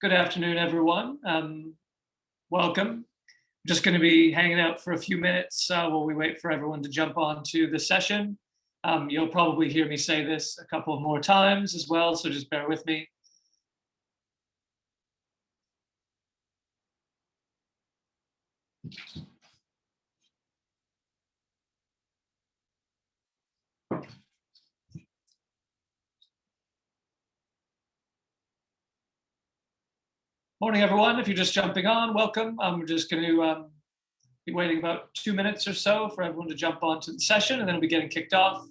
Good afternoon, everyone. Welcome. I'm just going to be hanging out for a few minutes while we wait for everyone to jump on to the session. You'll probably hear me say this a couple more times as well, so just bear with me. Morning, everyone. If you're just jumping on, welcome. We're just going to be waiting about 2 minutes or so for everyone to jump onto the session, and then we'll be getting kicked off.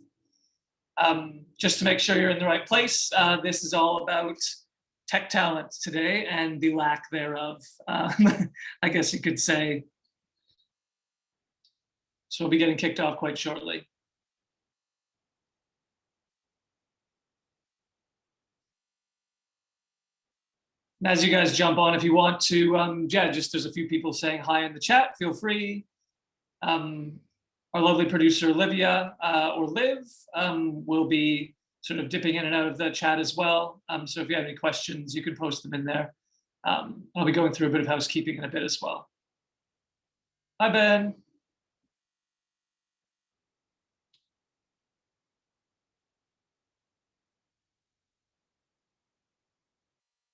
Just to make sure you're in the right place, this is all about tech talent today and the lack thereof, I guess you could say. So we'll be getting kicked off quite shortly. And as you guys jump on, if you want to, just there's a few people saying hi in the chat, feel free. Our lovely producer, Olivia or Liv, will be sort of dipping in and out of the chat as well. So if you have any questions, you can post them in there. I'll be going through a bit of housekeeping in a bit as well. Hi, Ben.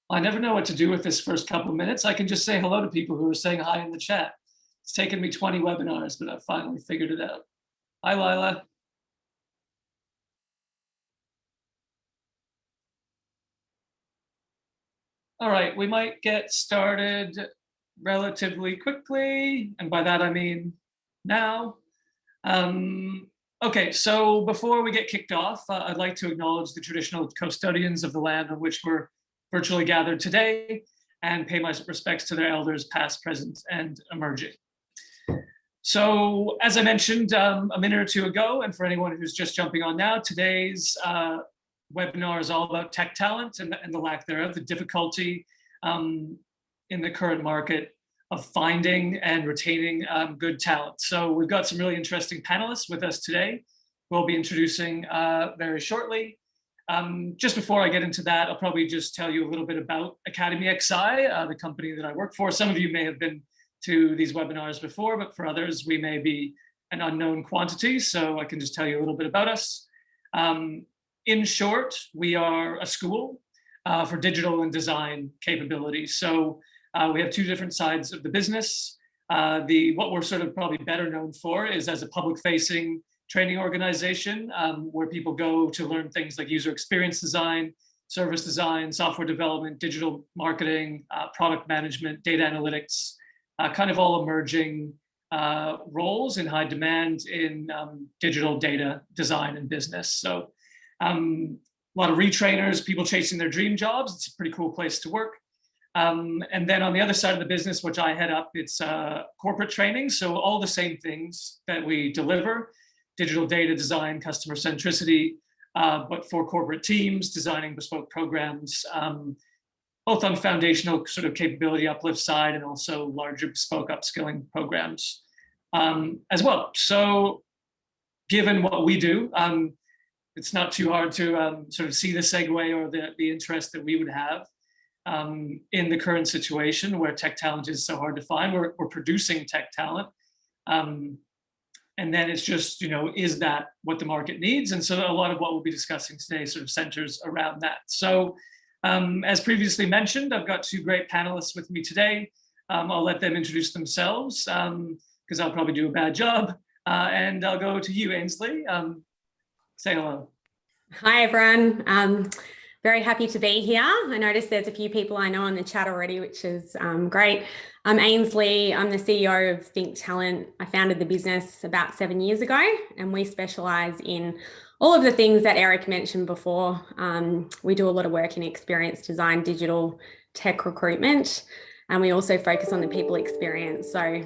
I never know what to do with this first couple of minutes. I can just say hello to people who are saying hi in the chat. It's taken me 20 webinars, but I've finally figured it out. Hi, Lila. All right, we might get started relatively quickly. And by that, I mean now. Okay, so before we get kicked off, I'd like to acknowledge the traditional custodians of the land on which we're virtually gathered today and pay my respects to their elders past, present, and emerging. So as I mentioned a minute or two ago, and for anyone who's just jumping on now, today's webinar is all about tech talent and the lack thereof, the difficulty in the current market of finding and retaining good talent. So we've got some really interesting panelists with us today who we'll be introducing very shortly. Just before I get into that, I'll probably just tell you a little bit about Academy XI, the company that I work for. Some of you may have been to these webinars before, but for others, we may be an unknown quantity. So I can just tell you a little bit about us. In short, we are a school for digital and design capabilities. So we have two different sides of the business. What we're sort of probably better known for is as a public-facing training organization where people go to learn things like user experience design, service design, software development, digital marketing, product management, data analytics, kind of all emerging roles in high demand in digital data design and business. So a lot of retrainers, people chasing their dream jobs. It's a pretty cool place to work. And then on the other side of the business, which I head up, it's corporate training. So all the same things that we deliver, digital data design, customer centricity, but for corporate teams, designing bespoke programs, both on foundational sort of capability uplift side and also larger bespoke upskilling programs as well. So given what we do, it's not too hard to sort of see the segue or the interest that we would have in the current situation where tech talent is so hard to find. We're producing tech talent. And then it's just, is that what the market needs? And so a lot of what we'll be discussing today sort of centers around that. So as previously mentioned, I've got two great panelists with me today. I'll let them introduce themselves because I'll probably do a bad job. And I'll go to you, Ainsley. Say hello. Hi, everyone. Very happy to be here. I noticed there's a few people I know on the chat already, which is great. I'm Ainsley. I'm the CEO of Think Talent. I founded the business about 7 years ago, and we specialise in all of the things that Eric mentioned before. We do a lot of work in experience design, digital tech recruitment, and we also focus on the people experience. So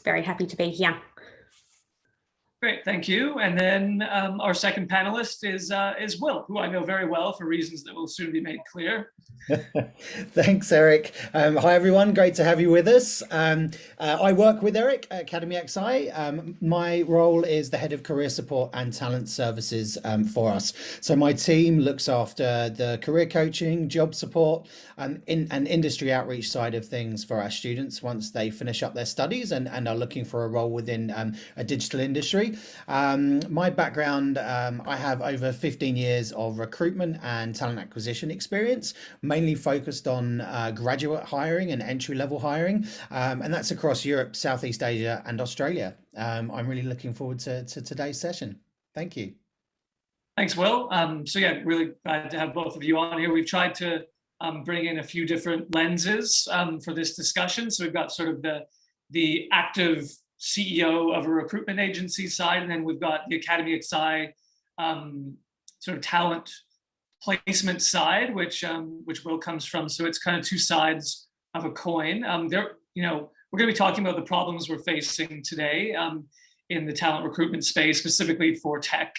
very happy to be here. Great, thank you. And then our second panelist is Will, who I know very well for reasons that will soon be made clear. Thanks, Eric. Hi, everyone. Great to have you with us. I work with Eric at Academy XI. My role is the head of career support and talent services for us. So my team looks after the career coaching, job support, and industry outreach side of things for our students once they finish up their studies and are looking for a role within a digital industry. My background, I have over 15 years of recruitment and talent acquisition experience, mainly focused on graduate hiring and entry-level hiring, and that's across Europe, Southeast Asia, and Australia. I'm really looking forward to today's session. Thank you. Thanks, Will. So yeah, really glad to have both of you on here. We've tried to bring in a few different lenses for this discussion. So we've got sort of the active CEO of a recruitment agency side, and then we've got the Academy XI sort of talent placement side, which Will comes from. So it's kind of two sides of a coin. We're going to be talking about the problems we're facing today in the talent recruitment space, specifically for tech,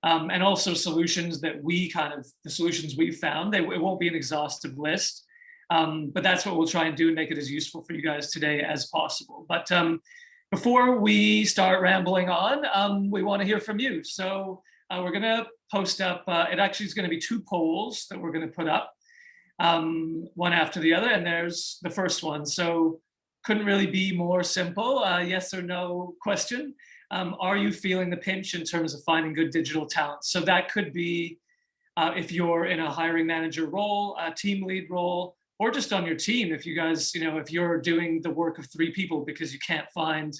and also solutions that the solutions we've found. It won't be an exhaustive list, but that's what we'll try and do and make it as useful for you guys today as possible. But before we start rambling on, we want to hear from you. So we're going to post up, it actually is going to be two polls that we're going to put up, one after the other, and there's the first one. So couldn't really be more simple, yes or no question. Are you feeling the pinch in terms of finding good digital talent? So that could be if you're in a hiring manager role, a team lead role, or just on your team, if you guys, if you're doing the work of 3 people because you can't find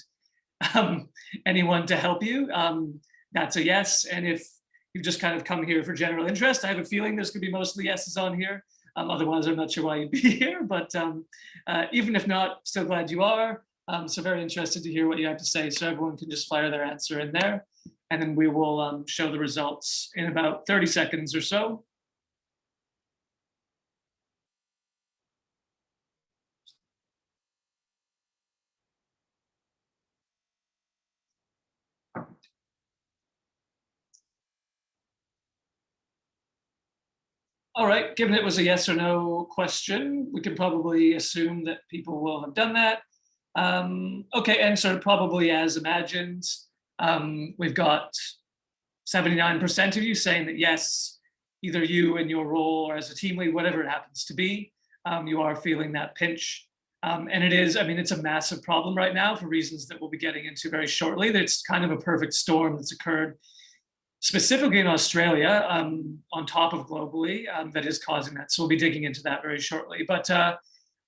anyone to help you, that's a yes. And if you've just kind of come here for general interest, I have a feeling there's going to be mostly yeses on here. Otherwise, I'm not sure why you'd be here. But even if not, still glad you are. So very interested to hear what you have to say. So everyone can just fire their answer in there. And then we will show the results in about 30 seconds or so. All right, given it was a yes or no question, we can probably assume that people will have done that. Okay, and sort of probably as imagined, we've got 79% of you saying that yes, either you in your role or as a team lead, whatever it happens to be, you are feeling that pinch. And it is, it's a massive problem right now for reasons that we'll be getting into very shortly. That's kind of a perfect storm that's occurred specifically in Australia, on top of globally, that is causing that. So we'll be digging into that very shortly. But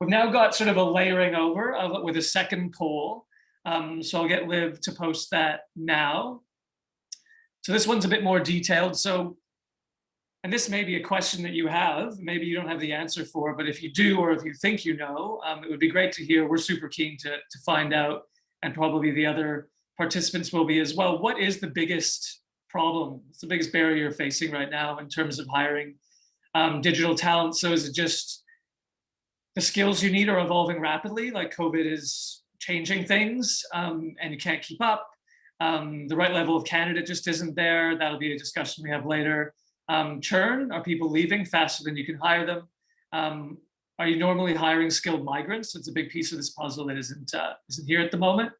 we've now got sort of a layering over of it with a second poll. So I'll get Liv to post that now. So this one's a bit more detailed. So, and this may be a question that you have, maybe you don't have the answer for, but if you do, or if you think you know, it would be great to hear. We're super keen to find out, and probably the other participants will be as well. What is the biggest problem? It's the biggest barrier you're facing right now in terms of hiring digital talent? So is it just the skills you need are evolving rapidly, like COVID is changing things, and you can't keep up? The right level of candidate just isn't there. That'll be a discussion we have later. Churn, are people leaving faster than you can hire them? Are you normally hiring skilled migrants? It's a big piece of this puzzle that isn't here at the moment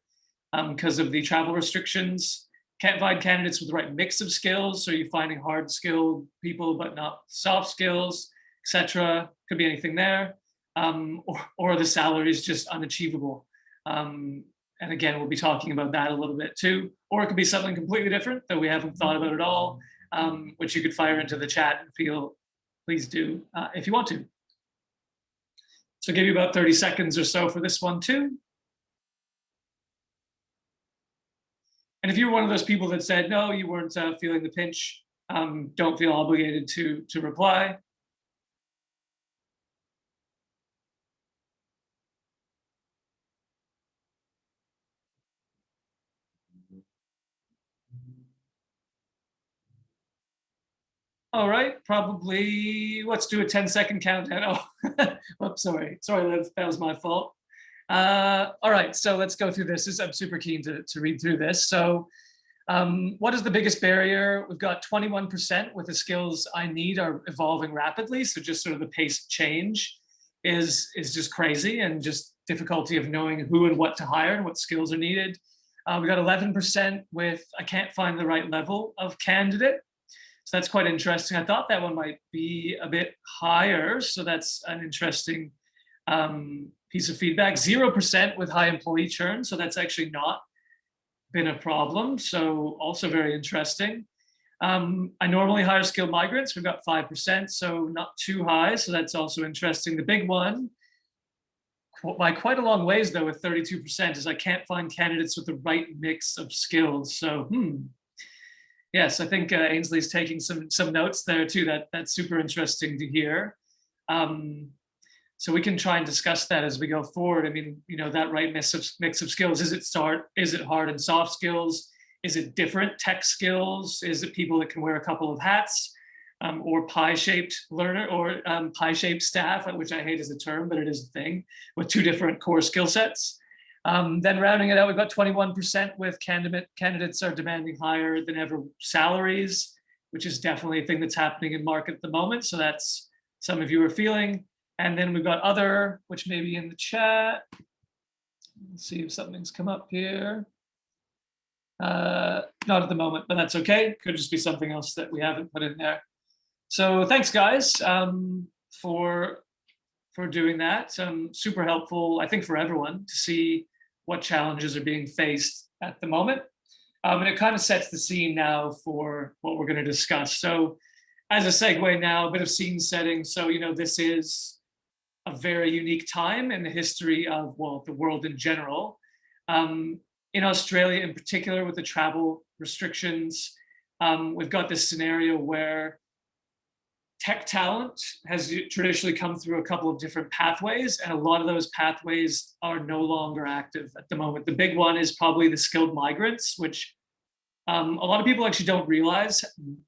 because of the travel restrictions. Can't find candidates with the right mix of skills. So you're finding hard skilled people, but not soft skills, etc. Could be anything there. Or the salary is just unachievable. And again, we'll be talking about that a little bit too. Or it could be something completely different that we haven't thought about at all, which you could fire into the chat and please do if you want to. So I'll give you about 30 seconds or so for this one too. And if you're one of those people that said, no, you weren't feeling the pinch, don't feel obligated to reply. All right, probably let's do a 10-second countdown. Oh, oops, sorry, Liv, that was my fault. All right, so let's go through this. I'm super keen to read through this. So What is the biggest barrier? We've got 21% with the skills I need are evolving rapidly. So just sort of the pace of change is just crazy, and just difficulty of knowing who and what to hire and what skills are needed. We got 11% with I can't find the right level of candidate. So that's quite interesting. I thought that one might be a bit higher. So that's an interesting piece of feedback. 0% with high employee churn. So that's actually not been a problem. So also very interesting. I normally hire skilled migrants. We've got 5%, so not too high. So that's also interesting. The big one, by quite a long ways though, with 32%, is I can't find candidates with the right mix of skills. So yes, I think Ainsley's taking some notes there too. That's super interesting to hear. So we can try and discuss that as we go forward. I mean, you know, that right mix of skills. Is it hard and soft skills? Is it different tech skills? Is it people that can wear a couple of hats, or pie-shaped learner, or pie-shaped staff, which I hate as a term, but it is a thing, with two different core skill sets. Then rounding it out, we've got 21% with candidates are demanding higher than ever salaries, which is definitely a thing that's happening in market at the moment. So that's some of you are feeling. And then we've got other, which may be in the chat. Let's see if something's come up here. Not at the moment, but that's okay. Could just be something else that we haven't put in there. So thanks, guys, for doing that. Super helpful, I think, for everyone to see what challenges are being faced at the moment. And it kind of sets the scene now for what we're going to discuss. So as a segue now, a bit of scene setting. So, you know, this is a very unique time in the history of, well, the world in general. In Australia in particular, with the travel restrictions, we've got this scenario where tech talent has traditionally come through a couple of different pathways, and a lot of those pathways are no longer active at the moment. The big one is probably the skilled migrants, which a lot of people actually don't realize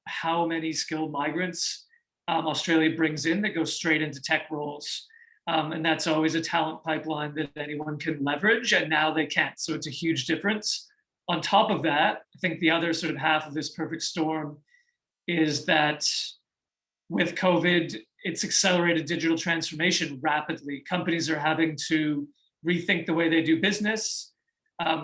how many skilled migrants Australia brings in that go straight into tech roles. And that's always a talent pipeline that anyone can leverage, and now they can't. So it's a huge difference. On top of that, I think the other sort of half of this perfect storm is that with COVID, it's accelerated digital transformation rapidly. Companies are having to rethink the way they do business.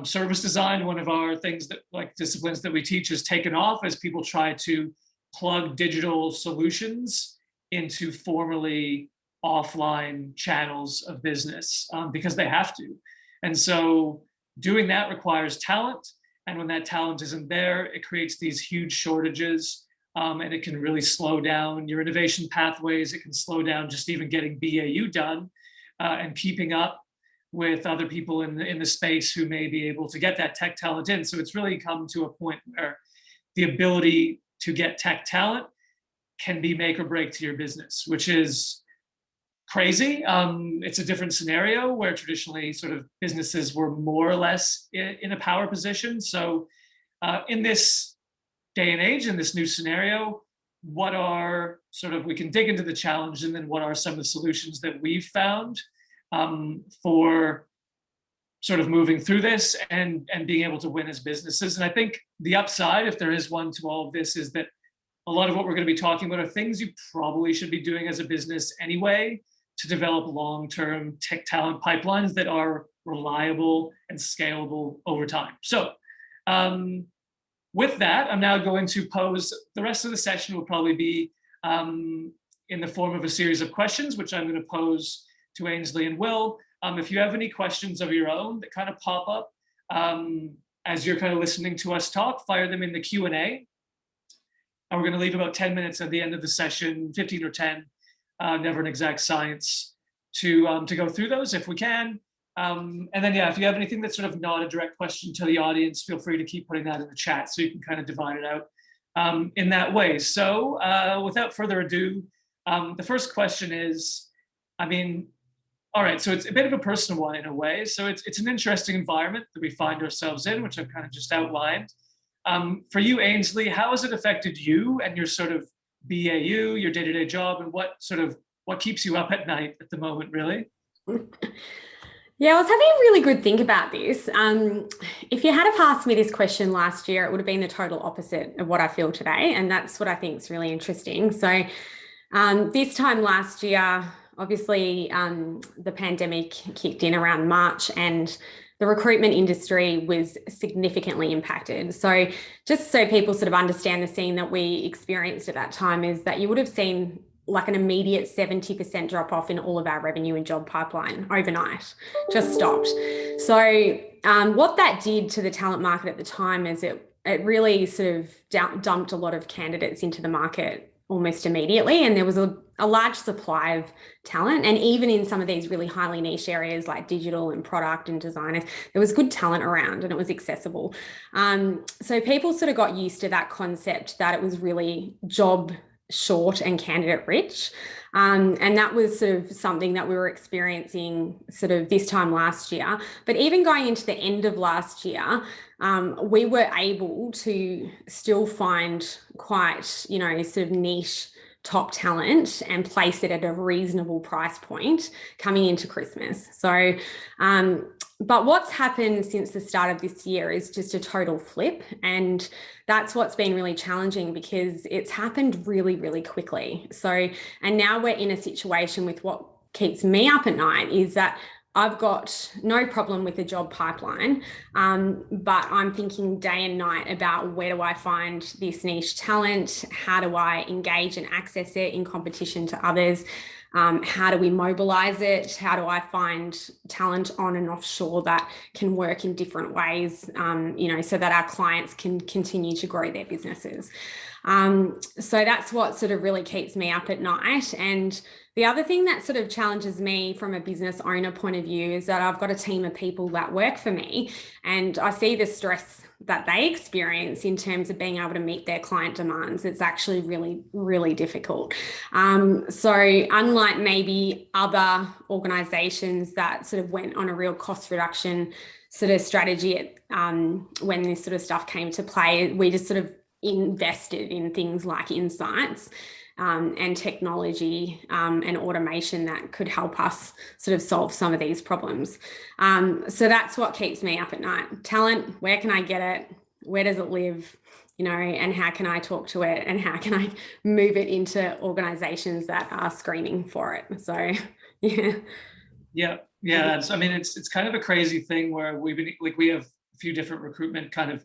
Service design, one of our things that, like, disciplines that we teach, is taken off as people try to plug digital solutions into formerly offline channels of business, because they have to. And so doing that requires talent. And when that talent isn't there, it creates these huge shortages, and it can really slow down your innovation pathways. It can slow down just even getting BAU done, and keeping up with other people in the space who may be able to get that tech talent in. So it's really come to a point where the ability to get tech talent can be make or break to your business, which is crazy. It's a different scenario where traditionally sort of businesses were more or less in a power position. So in this day and age, in this new scenario, what are sort of, we can dig into the challenge, and then what are some of the solutions that we've found for sort of moving through this and being able to win as businesses. And I think the upside, if there is one to all of this, is that a lot of what we're going to be talking about are things you probably should be doing as a business anyway, to develop long-term tech talent pipelines that are reliable and scalable over time. So with that, I'm now going to pose, the rest of the session will probably be in the form of a series of questions, which I'm going to pose to Ainsley and Will. If you have any questions of your own that kind of pop up as you're kind of listening to us talk, fire them in the Q&A. And we're going to leave about 10 minutes at the end of the session, 15 or 10, never an exact science, to go through those if we can. And then, yeah, if you have anything that's sort of not a direct question to the audience, feel free to keep putting that in the chat so you can kind of divide it out in that way. So without further ado, the first question is, I mean, all right, so it's a bit of a personal one in a way. So it's an interesting environment that we find ourselves in, which I've kind of just outlined. For you, Ainsley, how has it affected you and your sort of BAU, your day-to-day job, and what keeps you up at night at the moment, really? Yeah, I was having a really good think about this. If you had have asked me this question last year, it would have been the total opposite of what I feel today. And that's what I think is really interesting. So this time last year, obviously, the pandemic kicked in around March and the recruitment industry was significantly impacted. So just so people sort of understand the scene that we experienced at that time is that you would have seen like an immediate 70% drop off in all of our revenue and job pipeline overnight, just stopped. So what that did to the talent market at the time is it really sort of dumped a lot of candidates into the market almost immediately. And there was a large supply of talent. And even in some of these really highly niche areas like digital and product and designers, there was good talent around and it was accessible. So people sort of got used to that concept that it was really job short and candidate rich. And that was sort of something that we were experiencing sort of this time last year. But even going into the end of last year, we were able to still find quite, sort of niche top talent and place it at a reasonable price point coming into Christmas. So, but what's happened since the start of this year is just a total flip. And that's what's been really challenging because it's happened really, really quickly. So, and now we're in a situation with what keeps me up at night is that I've got no problem with the job pipeline, but I'm thinking day and night about where do I find this niche talent? How do I engage and access it in competition to others? How do we mobilize it? How do I find talent on and offshore that can work in different ways, so that our clients can continue to grow their businesses? So that's what sort of really keeps me up at night. And the other thing that sort of challenges me from a business owner point of view is that I've got a team of people that work for me and I see the stress that they experience in terms of being able to meet their client demands. It's actually really, really difficult. So unlike maybe other organizations that sort of went on a real cost reduction sort of strategy when this sort of stuff came to play, we just sort of invested in things like insights and technology and automation that could help us sort of solve some of these problems. So that's what keeps me up at night. Talent, where can I get it? Where does it live? And how can I talk to it? And how can I move it into organizations that are screening for it? So, yeah. Yeah. It's kind of a crazy thing where we have a few different recruitment kind of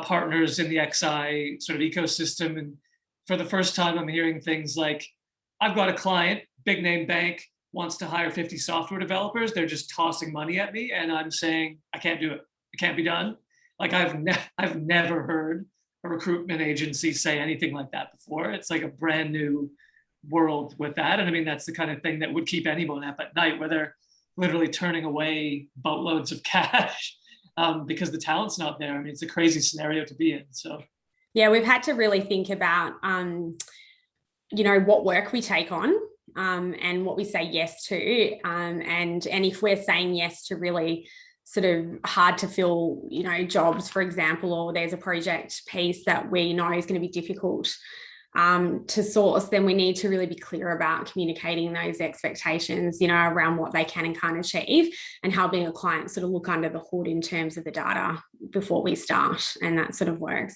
partners in the XI sort of ecosystem. And for the first time, I'm hearing things like, I've got a client, big name bank, wants to hire 50 software developers. They're just tossing money at me. And I'm saying, I can't do it. It can't be done. Like I've never heard a recruitment agency say anything like that before. It's like a brand new world with that. And that's the kind of thing that would keep anyone up at night where they're literally turning away boatloads of cash because the talent's not there. It's a crazy scenario to be in. So. Yeah, we've had to really think about, what work we take on and what we say yes to. And if we're saying yes to really sort of hard to fill, jobs, for example, or there's a project piece that we know is going to be difficult to source, then we need to really be clear about communicating those expectations, around what they can and can't achieve and helping a client sort of look under the hood in terms of the data before we start. And that sort of works.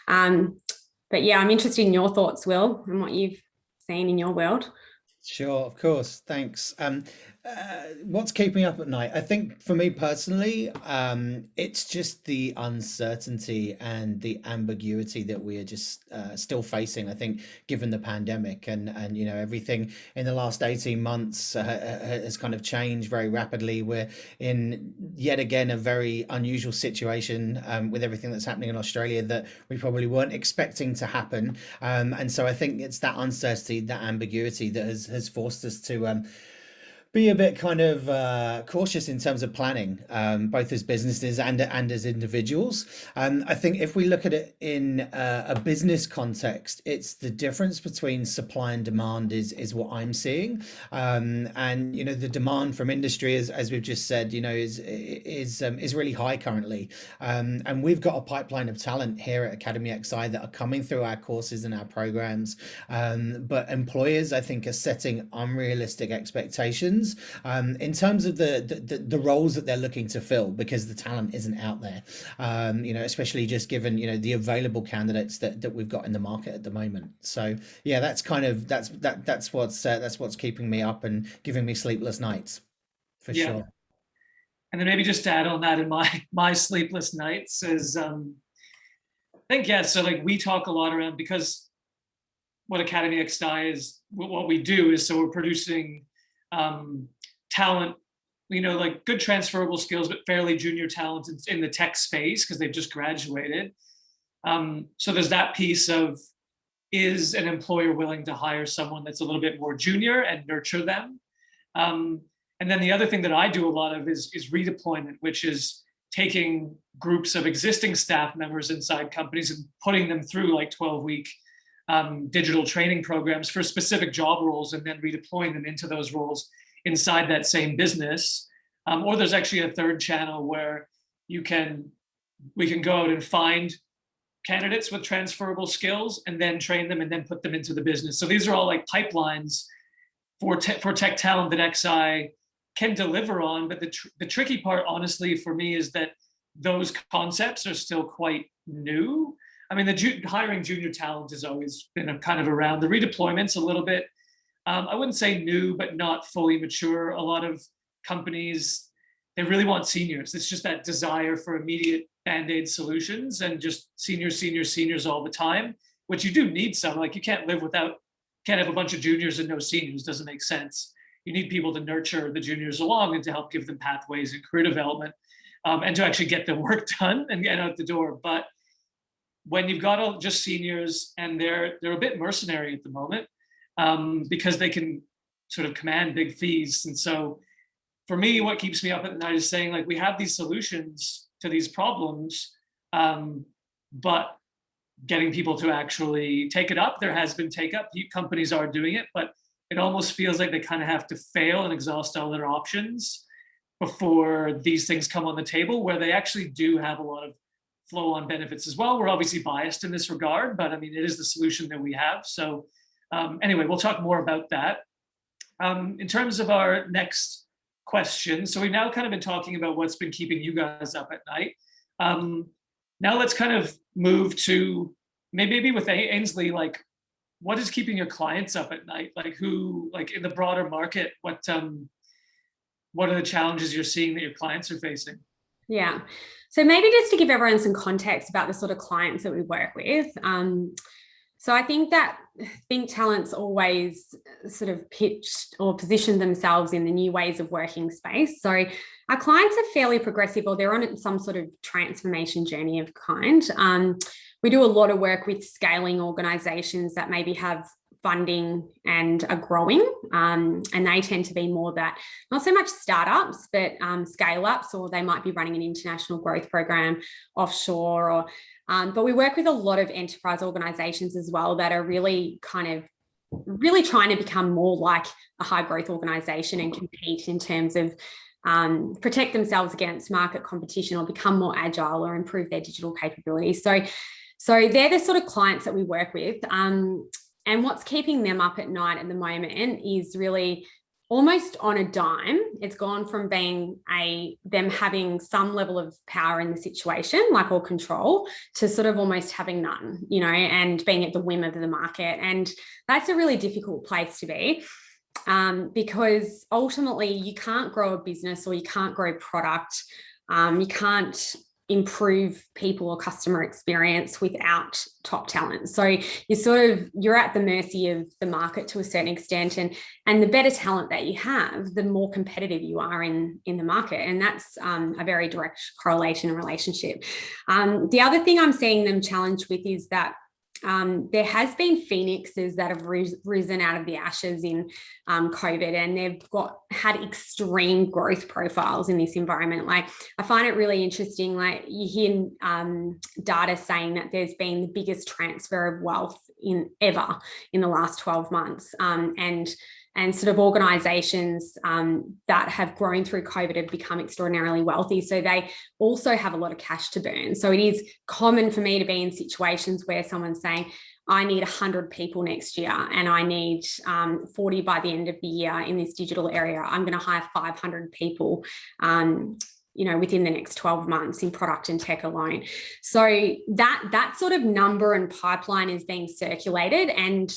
But yeah, I'm interested in your thoughts, Will, and what you've seen in your world. Sure, of course. Thanks. What's keeping me up at night? I think for me personally, it's just the uncertainty and the ambiguity that we are just still facing. I think, given the pandemic and everything in the last 18 months has kind of changed very rapidly. We're in yet again a very unusual situation with everything that's happening in Australia that we probably weren't expecting to happen. And so I think it's that uncertainty, that ambiguity that has forced us to be a bit kind of cautious in terms of planning, both as businesses and as individuals. I think if we look at it in a business context, it's the difference between supply and demand is what I'm seeing. And the demand from industry, as we've just said, is really high currently. And we've got a pipeline of talent here at Academy XI that are coming through our courses and our programs. But employers, I think, are setting unrealistic expectations solutions. In terms of the roles that they're looking to fill, because the talent isn't out there, especially just given, the available candidates that we've got in the market at the moment. So yeah, that's what's keeping me up and giving me sleepless nights, for sure. And then maybe just to add on that, in my sleepless nights is, I think, so like we talk a lot around, because what Academy XI is, what we do is, so we're producing talent, like good transferable skills, but fairly junior talent in the tech space because they've just graduated. So there's that piece of, is an employer willing to hire someone that's a little bit more junior and nurture them? And then the other thing that I do a lot of is redeployment, which is taking groups of existing staff members inside companies and putting them through like 12-week digital training programs for specific job roles, and then redeploying them into those roles inside that same business. Or there's actually a third channel where we can go out and find candidates with transferable skills and then train them and then put them into the business. So these are all like pipelines for tech talent that XI can deliver on. But the tricky part, honestly, for me, is that those concepts are still quite new. I mean, hiring junior talent has always been kind of around. The redeployment's a little bit, I wouldn't say new, but not fully mature. A lot of companies, they really want seniors. It's just that desire for immediate Band-Aid solutions and just seniors all the time, which you do need some. Like, you can't have a bunch of juniors and no seniors. Doesn't make sense. You need people to nurture the juniors along and to help give them pathways and career development, and to actually get the work done and get out the door. But when you've got just seniors and they're a bit mercenary at the moment, because they can sort of command big fees. And so for me, what keeps me up at night is saying, like, we have these solutions to these problems, but getting people to actually take it up. There has been take up. Companies are doing it, but it almost feels like they kind of have to fail and exhaust all their options before these things come on the table, where they actually do have a lot of flow-on benefits as well. We're obviously biased in this regard, but I mean, it is the solution that we have. So anyway, we'll talk more about that. In terms of our next question, so we've now kind of been talking about what's been keeping you guys up at night. Now let's kind of move to maybe with Ainsley, like, what is keeping your clients up at night? Like, who, like, in the broader market, what are the challenges you're seeing that your clients are facing? Yeah. So maybe just to give everyone some context about the sort of clients that we work with. So I think that Think Talent's always sort of pitched or positioned themselves in the new ways of working space. So our clients are fairly progressive, or they're on some sort of transformation journey of kind. We do a lot of work with scaling organizations that maybe have funding and are growing, and they tend to be more that, not so much startups, but scale ups, or they might be running an international growth program offshore, or but we work with a lot of enterprise organizations as well that are really trying to become more like a high growth organization and compete in terms of protect themselves against market competition, or become more agile, or improve their digital capabilities. So they're the sort of clients that we work with. And what's keeping them up at night at the moment is really almost on a dime. It's gone from being them having some level of power in the situation, like, or control, to sort of almost having none, and being at the whim of the market. And that's a really difficult place to be, because ultimately you can't grow a business, or you can't grow product. You can't improve people or customer experience without top talent. So you're at the mercy of the market to a certain extent, and the better talent that you have, the more competitive you are in the market. And that's a very direct correlation and relationship. The other thing I'm seeing them challenged with is that there has been phoenixes that have risen out of the ashes in COVID, and they've had extreme growth profiles in this environment. Like, I find it really interesting. Like, you hear data saying that there's been the biggest transfer of wealth ever in the last 12 months, and sort of organizations that have grown through COVID have become extraordinarily wealthy. So they also have a lot of cash to burn. So it is common for me to be in situations where someone's saying, I need 100 people next year and I need 40 by the end of the year in this digital area. I'm going to hire 500 people, within the next 12 months in product and tech alone. So that sort of number and pipeline is being circulated, and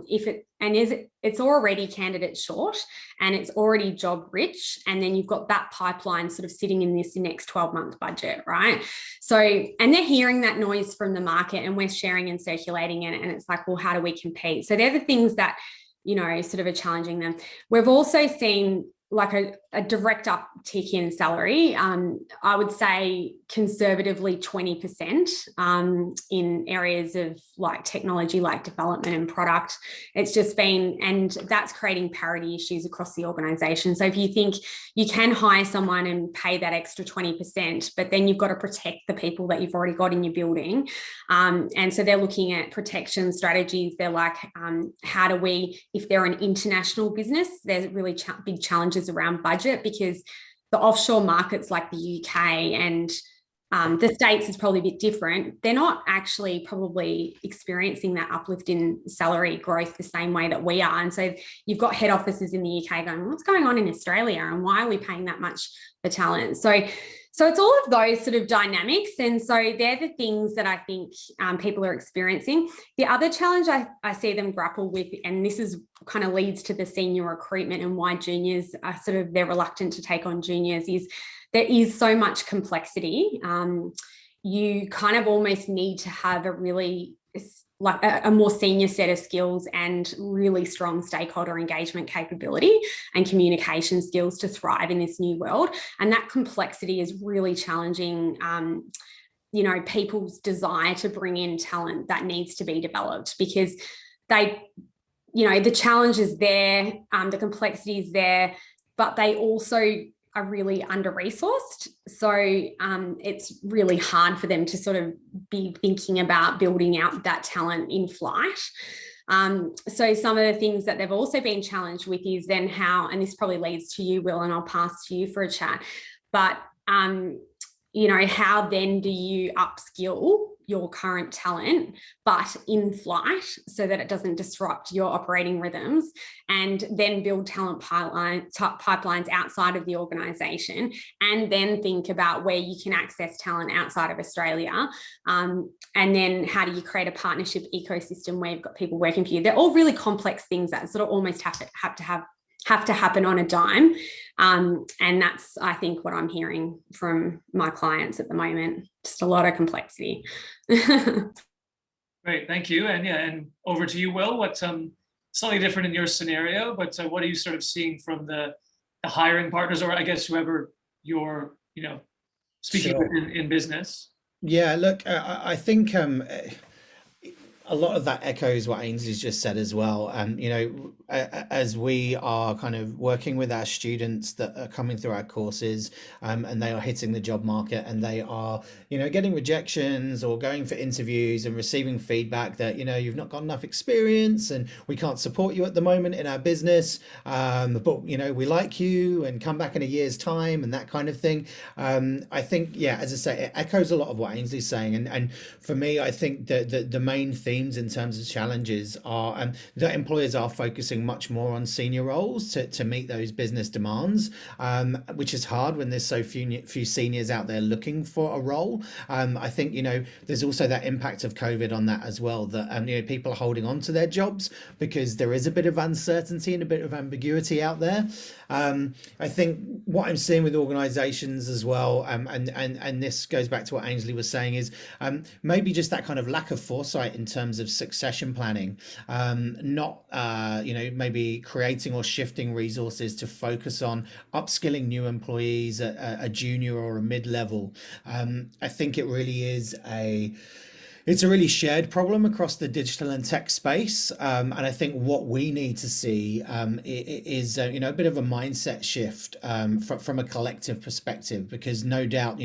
it's already candidate short and it's already job rich, and then you've got that pipeline sort of sitting in this next 12-month budget, right? So, and they're hearing that noise from the market, and we're sharing and circulating it, and it's like, well, how do we compete? So they're the things that sort of are challenging them. We've also seen like a direct uptick in salary. I would say conservatively 20% in areas of like technology, like development and product. It's just been, and that's creating parity issues across the organization. So if you think you can hire someone and pay that extra 20%, but then you've got to protect the people that you've already got in your building. And so they're looking at protection strategies. They're like, how do we, if they're an international business, there's really big challenges around budget, because the offshore markets like the UK and the States is probably a bit different. They're not actually probably experiencing that uplift in salary growth the same way that we are. And so you've got head offices in the UK going, what's going on in Australia and why are we paying that much for talent? So it's all of those sort of dynamics. And so they're the things that I think people are experiencing. The other challenge I see them grapple with, and this is kind of leads to the senior recruitment and why juniors are sort of, they're reluctant to take on juniors, is there is so much complexity. You kind of almost need to have a really like a more senior set of skills and really strong stakeholder engagement capability and communication skills to thrive in this new world. And that complexity is really challenging, people's desire to bring in talent that needs to be developed, because the challenge is there, the complexity is there, but they also are really under-resourced. So it's really hard for them to sort of be thinking about building out that talent in flight. So some of the things that they've also been challenged with is then how, and this probably leads to you, Will, and I'll pass to you for a chat, but how then do you upskill your current talent, but in flight, so that it doesn't disrupt your operating rhythms, and then build talent pipelines outside of the organisation, and then think about where you can access talent outside of Australia. And then how do you create a partnership ecosystem where you've got people working for you? They're all really complex things that sort of almost have to happen on a dime. And that's, I think, what I'm hearing from my clients at the moment. Just a lot of complexity. Great, thank you. And over to you, Will. What's slightly different in your scenario, but what are you sort of seeing from the hiring partners, or I guess whoever you're, speaking Sure. with in business? Yeah, look, I think a lot of that echoes what Ainsley's just said as well. As we are kind of working with our students that are coming through our courses, and they are hitting the job market, and they are, getting rejections or going for interviews and receiving feedback that, you've not got enough experience and we can't support you at the moment in our business. But, we like you and come back in a year's time and that kind of thing. I think, yeah, as I say, it echoes a lot of what Ainsley's saying. And for me, I think that the main themes in terms of challenges are that employers are focusing much more on senior roles to meet those business demands, which is hard when there's so few seniors out there looking for a role. I think there's also that impact of COVID on that as well, that people are holding on to their jobs because there is a bit of uncertainty and a bit of ambiguity out there. I think what I'm seeing with organizations as well, and this goes back to what Ainsley was saying, is maybe just that kind of lack of foresight in terms of succession planning, not maybe creating or shifting resources to focus on upskilling new employees at a junior or a mid-level. I think it really is it's a really shared problem across the digital and tech space. And I think what we need to see is a bit of a mindset shift from a collective perspective, because no doubt,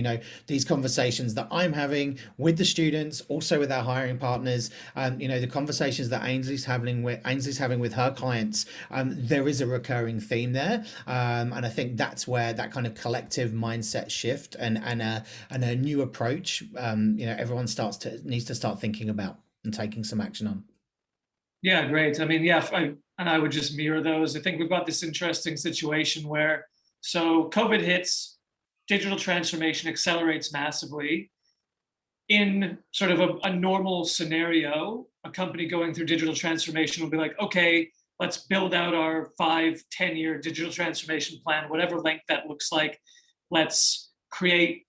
these conversations that I'm having with the students, also with our hiring partners, the conversations that Ainsley's having with her clients, there is a recurring theme there. And I think that's where that kind of collective mindset shift and a new approach, everyone needs to start thinking about. and taking some action on. Yeah, great. I mean, yeah, I would just mirror those. I think we've got this interesting situation where, so COVID hits, digital transformation accelerates massively. In sort of a normal scenario, a company going through digital transformation will be like, okay, let's build out our 5-10 year digital transformation plan, whatever length that looks like. Let's create,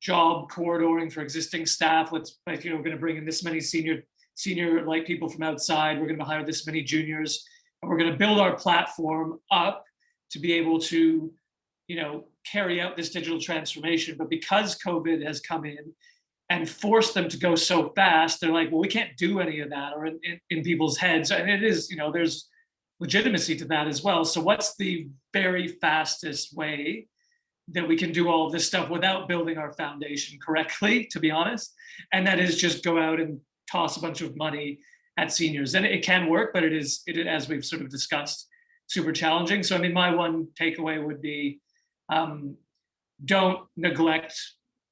job corridoring for existing staff. Let's, we're going to bring in this many senior like people from outside. We're going to hire this many juniors, and we're going to build our platform up to be able to, carry out this digital transformation. But because COVID has come in and forced them to go so fast, they're like, well, we can't do any of that, or in people's heads. And it is, there's legitimacy to that as well. So what's the very fastest way that we can do all of this stuff without building our foundation correctly, to be honest? And that is just go out and toss a bunch of money at seniors. And it can work, but it is, as we've sort of discussed, super challenging. So I mean, my one takeaway would be, don't neglect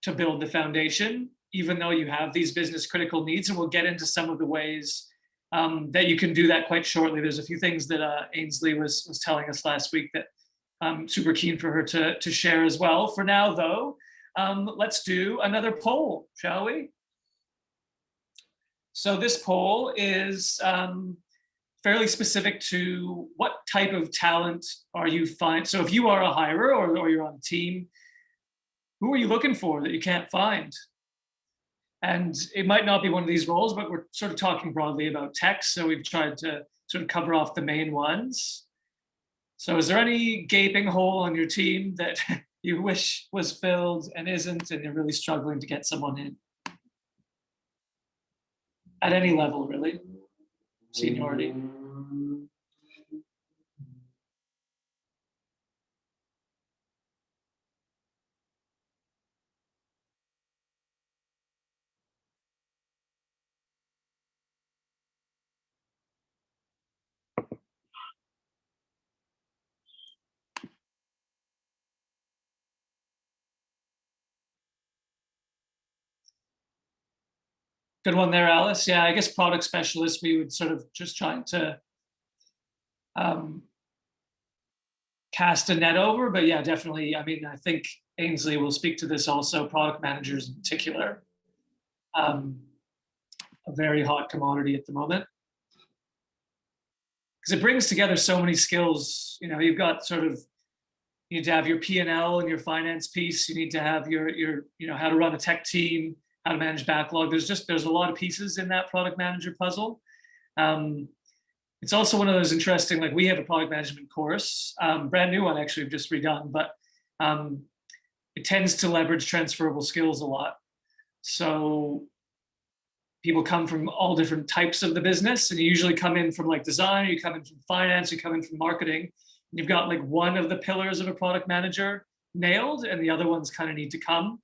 to build the foundation, even though you have these business critical needs. And we'll get into some of the ways that you can do that quite shortly. There's a few things that Ainsley was telling us last week that I'm super keen for her to share as well. For now, though, let's do another poll, shall we? So this poll is fairly specific to what type of talent are you find. So if you are a hirer or you're on a team, who are you looking for that you can't find? And it might not be one of these roles, but we're sort of talking broadly about tech. So we've tried to sort of cover off the main ones. So is there any gaping hole on your team that you wish was filled and isn't, and you're really struggling to get someone in? At any level, really, seniority. Good one there, Alice. Yeah, I guess product specialist, we would sort of just trying to cast a net over, but yeah, definitely. I mean, I think Ainsley will speak to this also, product managers in particular, a very hot commodity at the moment. Because it brings together so many skills. You've got sort of, you need to have your P&L and your finance piece. You need to have your how to run a tech team, how to manage backlog. There's a lot of pieces in that product manager puzzle. It's also one of those interesting, like we have a product management course, brand new one actually, we've just redone, but it tends to leverage transferable skills a lot. So people come from all different types of the business, and you usually come in from like design, you come in from finance, you come in from marketing, and you've got like one of the pillars of a product manager nailed, and the other ones kind of need to come.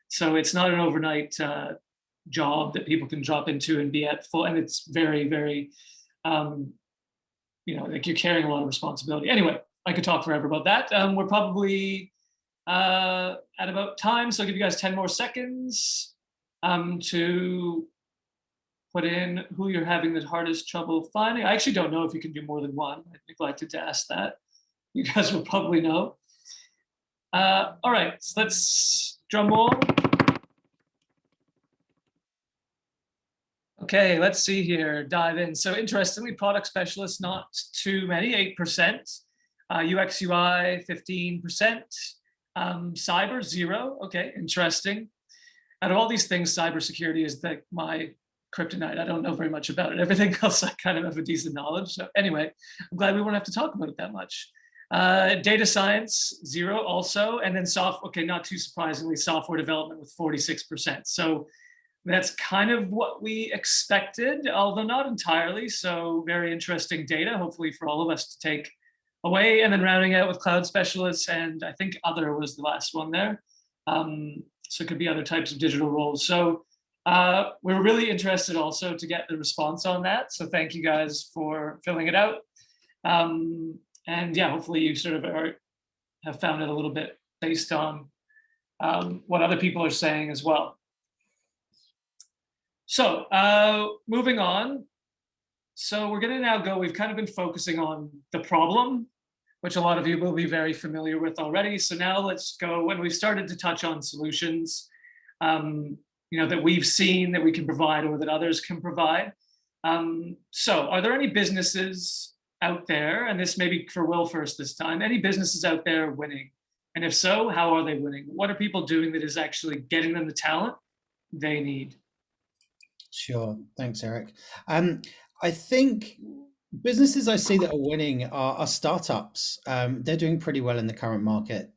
So it's not an overnight job that people can drop into and be at full, and it's very, very, like you're carrying a lot of responsibility. Anyway, I could talk forever about that. We're probably at about time, so I'll give you guys 10 more seconds to put in who you're having the hardest trouble finding. I actually don't know if you can do more than one. I neglected to ask that. You guys will probably know. All right, so let's drum roll. Okay, let's see here, dive in. So interestingly, product specialists, not too many, 8%. UX, UI, 15%. Cyber, 0. Okay, interesting. Out of all these things, cybersecurity is like my kryptonite. I don't know very much about it. Everything else, I kind of have a decent knowledge. So anyway, I'm glad we won't have to talk about it that much. Data science, 0 also. And then okay, not too surprisingly, software development with 46%. So that's kind of what we expected, although not entirely. So very interesting data, hopefully for all of us to take away. And then rounding out with cloud specialists, and I think other was the last one there. So it could be other types of digital roles. So we're really interested also to get the response on that. So thank you guys for filling it out. And yeah, hopefully you sort of have found it a little bit based on what other people are saying as well. So moving on. So we're going to now go, we've kind of been focusing on the problem, which a lot of you will be very familiar with already. So now let's go, and we've started to touch on solutions, that we've seen that we can provide or that others can provide. So are there any businesses out there, and this may be for Will first this time, any businesses out there winning? And if so, how are they winning? What are people doing that is actually getting them the talent they need? Sure. Thanks, Eric. I think businesses I see that are winning are startups. They're doing pretty well in the current market.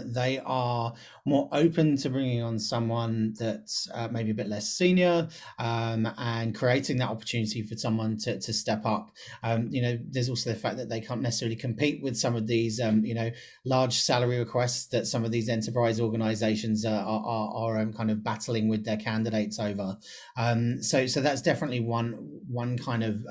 They are more open to bringing on someone that's maybe a bit less senior, and creating that opportunity for someone to step up. There's also the fact that they can't necessarily compete with some of these, large salary requests that some of these enterprise organizations are kind of battling with their candidates over. So that's definitely one kind of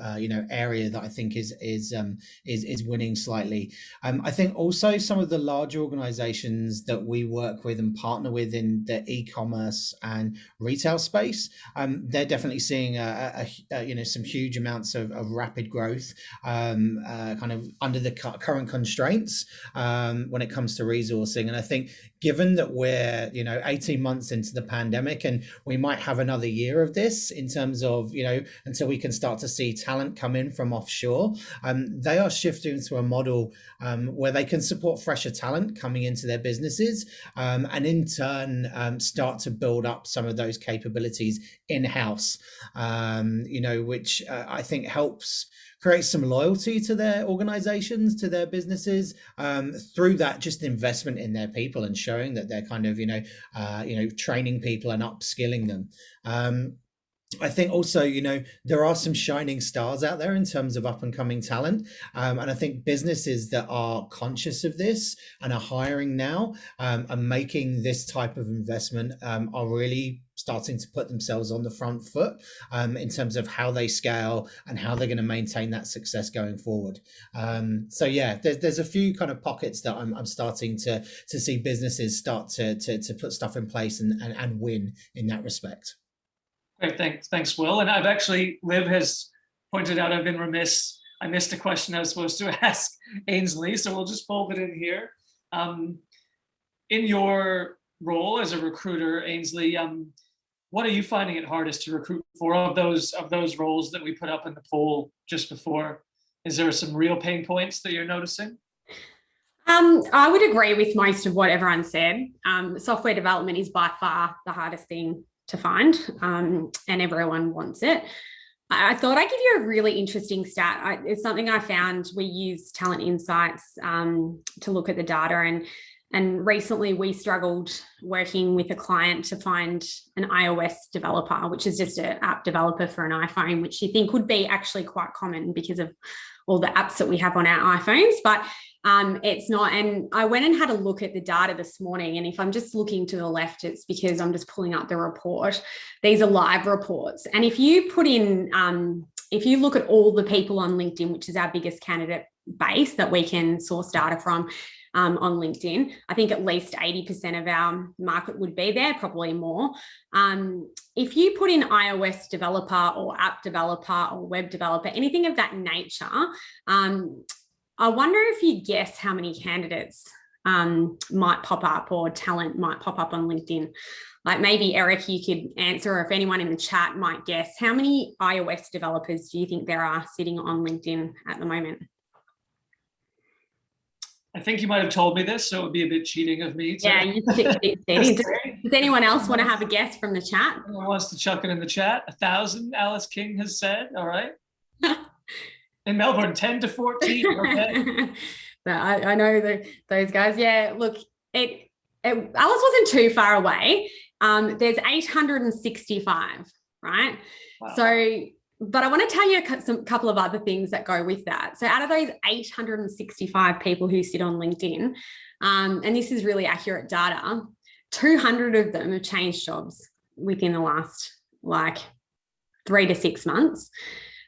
area that I think is winning slightly. I think also some of the larger organizations that we work with and partner with in the e-commerce and retail space, they're definitely seeing some huge amounts of rapid growth, kind of under the current constraints when it comes to resourcing. And I think given that we're 18 months into the pandemic, and we might have another year of this in terms of until we can start to see talent come in from offshore, they are shifting to a model where they can support fresher talent coming into their businesses, and in turn start to build up some of those capabilities in-house, which I think helps create some loyalty to their organizations, to their businesses, through that just investment in their people and showing that they're kind of training people and upskilling them. I think also, there are some shining stars out there in terms of up and coming talent. And I think businesses that are conscious of this and are hiring now, and making this type of investment, are really starting to put themselves on the front foot, in terms of how they scale and how they're going to maintain that success going forward. So yeah, there's a few kind of pockets that I'm starting to see businesses start to put stuff in place and win in that respect. Great, thanks, Will. And Liv has pointed out I've been remiss. I missed a question I was supposed to ask Ainsley, so we'll just fold it in here. In your role as a recruiter, Ainsley, what are you finding it hardest to recruit for of those roles that we put up in the poll just before? Is there some real pain points that you're noticing? I would agree with most of what everyone said. Software development is by far the hardest thing to find, and everyone wants it. I thought I'd give you a really interesting stat. It's something I found. We use Talent Insights to look at the data, and recently we struggled working with a client to find an iOS developer, which is just an app developer for an iPhone, which you think would be actually quite common because of all the apps that we have on our iPhones, but it's not. And I went and had a look at the data this morning, and if I'm just looking to the left, it's because I'm just pulling up the report. These are live reports, and if you put in, if you look at all the people on LinkedIn, which is our biggest candidate base that we can source data from, on LinkedIn, I think at least 80% of our market would be there, probably more. If you put in iOS developer or app developer or web developer, anything of that nature, I wonder if you guess how many candidates might pop up or talent might pop up on LinkedIn. Like maybe Eric, you could answer, or if anyone in the chat might guess, how many iOS developers do you think there are sitting on LinkedIn at the moment? I think you might have told me this, so it would be a bit cheating of me. Yeah, you cheating. Does anyone else want to have a guess from the chat? Anyone wants to chuck it in the chat? 1,000, Alice King has said. All right. In Melbourne, 10 to 14. Okay. I know those guys. Yeah, look, Alice wasn't too far away. There's 865, right? Wow. So, but I want to tell you a couple of other things that go with that. So out of those 865 people who sit on LinkedIn, and this is really accurate data, 200 of them have changed jobs within the last 3 to 6 months.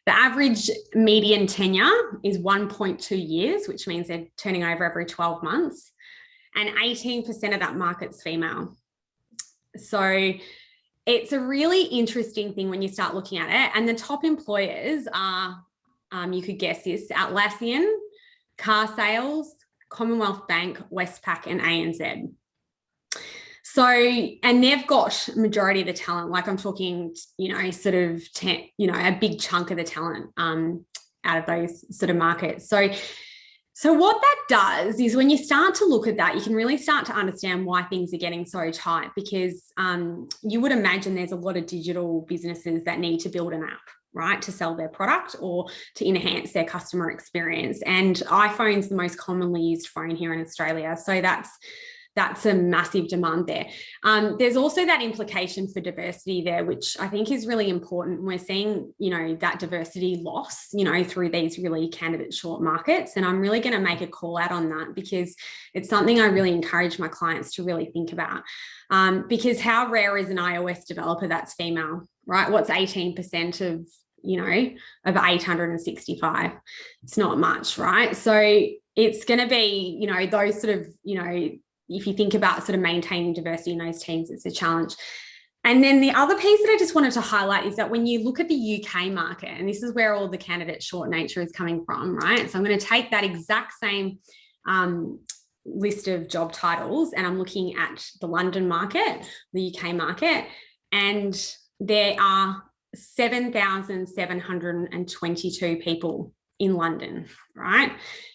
The average median tenure is 1.2 years, which means they're turning over every 12 months. And 18% of that market's female. So it's a really interesting thing when you start looking at it. And the top employers are, you could guess this, Atlassian, Car Sales, Commonwealth Bank, Westpac, and ANZ. So, and they've got majority of the talent, like I'm talking, sort of, a big chunk of the talent out of those sort of markets. So what that does is when you start to look at that, you can really start to understand why things are getting so tight, because you would imagine there's a lot of digital businesses that need to build an app, right, to sell their product or to enhance their customer experience. And iPhone's the most commonly used phone here in Australia. So that's a massive demand there. There's also that implication for diversity there, which I think is really important. We're seeing, that diversity loss, through these really candidate short markets. And I'm really going to make a call out on that, because it's something I really encourage my clients to really think about. Because how rare is an iOS developer that's female, right? What's 18% of 865? It's not much, right? So it's going to be, those sort of, if you think about sort of maintaining diversity in those teams, it's a challenge. And then the other piece that I just wanted to highlight is that when you look at the UK market, and this is where all the candidate short nature is coming from, right? So I'm going to take that exact same list of job titles, and I'm looking at the London market, the UK market, and there are 7,722 people in London, right,